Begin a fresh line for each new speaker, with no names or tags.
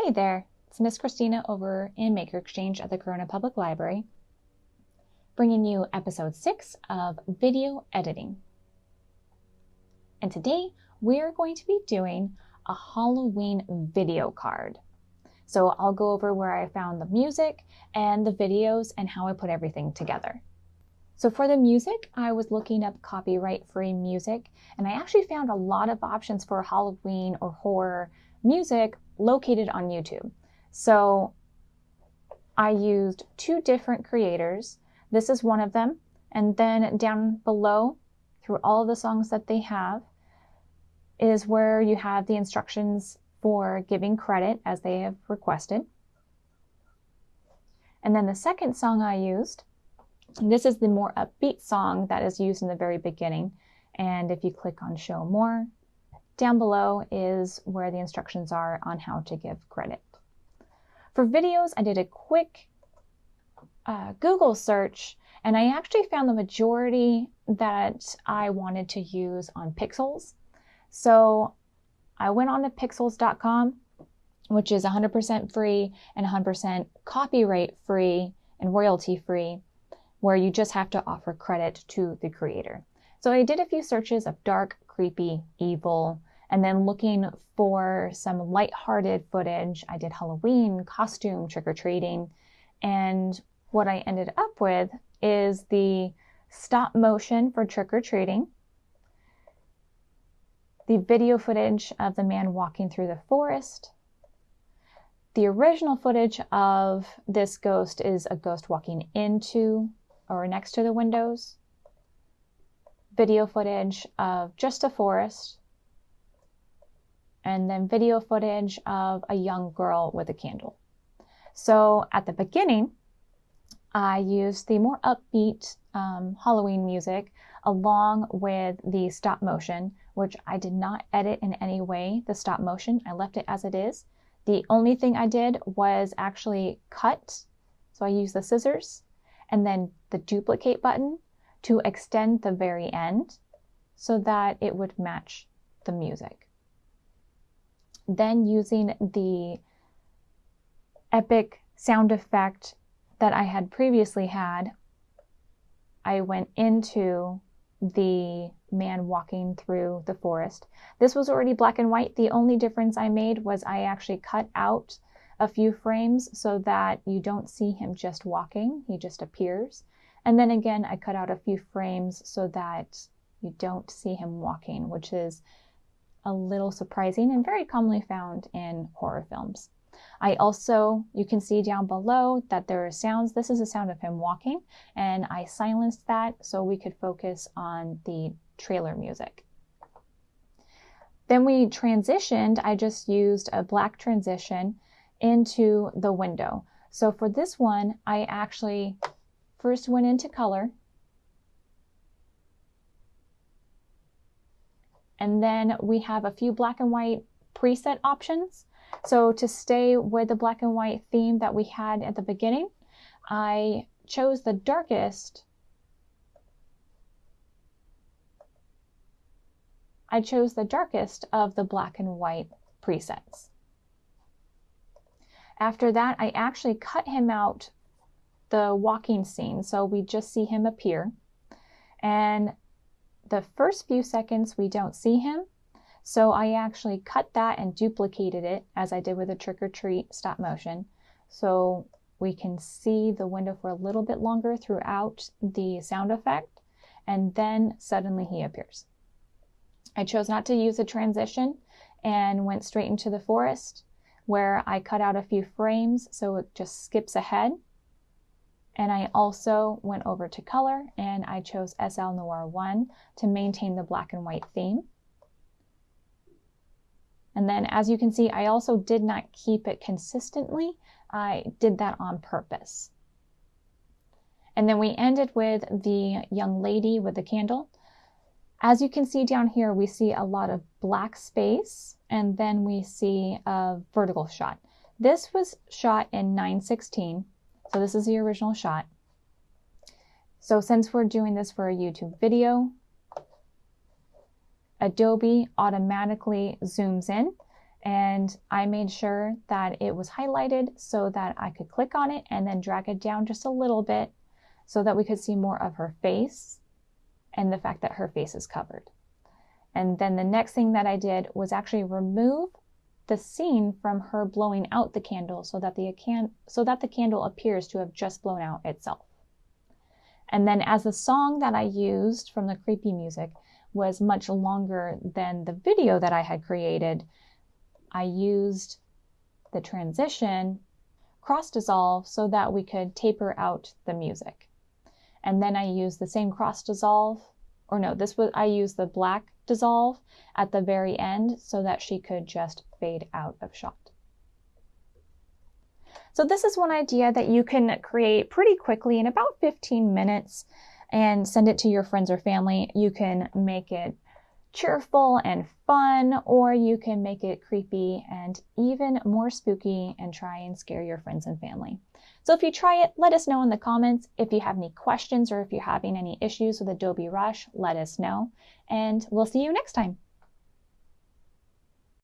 Hey there, it's Miss Kristina over in Maker Exchange at the Corona Public Library, bringing you episode 6 of video editing. And today we're going to be doing a Halloween video card. So I'll go over where I found the music and the videos and how I put everything together. So for the music, I was looking up copyright-free music, and I actually found a lot of options for Halloween or horror music located on YouTube. So I used 2 different creators. This is one of them. And then down below, through all of the songs that they have, is where you have the instructions for giving credit as they have requested. And then the second song I used, this is the more upbeat song that is used in the very beginning. And if you click on Show More, down below is where the instructions are on how to give credit. For videos, I did a quick Google search, and I actually found the majority that I wanted to use on Pixels. So I went on to pixels.com, which is 100% free and 100% copyright free and royalty free, where you just have to offer credit to the creator. So I did a few searches of dark, creepy, evil, and then looking for some lighthearted footage. I did Halloween, costume, trick-or-treating, and what I ended up with is the stop motion for trick-or-treating, the video footage of the man walking through the forest. The original footage of this ghost is a ghost walking into or next to the windows. Video footage of just a forest. And then video footage of a young girl with a candle. So at the beginning, I used the more upbeat Halloween music along with the stop motion, which I did not edit in any way, the stop motion. I left it as it is. The only thing I did was actually cut. So I used the scissors and then the duplicate button to extend the very end so that it would match the music. Then using the epic sound effect that I had previously had, I went into the man walking through the forest. This was already black and white. The only difference I made was I actually cut out a few frames so that you don't see him just walking, he just appears. And then again, I cut out a few frames so that you don't see him walking, which is a little surprising and very commonly found in horror films. I also, you can see down below that there are sounds. This is a sound of him walking, and I silenced that so we could focus on the trailer music. Then we transitioned. I just used a black transition into the window. So for this one, I actually first went into color, and then we have a few black and white preset options. So to stay with the black and white theme that we had at the beginning, I chose the darkest. I chose the darkest of the black and white presets. After that, I actually cut him out the walking scene, so we just see him appear. And the first few seconds we don't see him, so I actually cut that and duplicated it as I did with the trick or treat stop motion, so we can see the window for a little bit longer throughout the sound effect, and then suddenly he appears. I chose not to use a transition and went straight into the forest, where I cut out a few frames so it just skips ahead. And I also went over to color and I chose SL Noir 1 to maintain the black and white theme. And then as you can see, I also did not keep it consistently. I did that on purpose. And then we ended with the young lady with the candle. As you can see down here, we see a lot of black space, and then we see a vertical shot. This was shot in 9:16. So this is the original shot. So since we're doing this for a YouTube video, Adobe automatically zooms in And I made sure that it was highlighted so that I could click on it and then drag it down just a little bit so that we could see more of her face and the fact that her face is covered. And then the next thing that I did was actually remove the scene from her blowing out the candle so that the candle appears to have just blown out itself. And then as the song that I used from the creepy music was much longer than the video that I had created, I used the transition cross dissolve so that we could taper out the music. And then I used the same cross dissolve, or no, I used the black dissolve at the very end so that she could just fade out of shot. So this is one idea that you can create pretty quickly in about 15 minutes and send it to your friends or family. You can make it cheerful and fun, or you can make it creepy and even more spooky and try and scare your friends and family. So if you try it, let us know in the comments. If you have any questions or if you're having any issues with Adobe Rush, let us know, and we'll see you next time.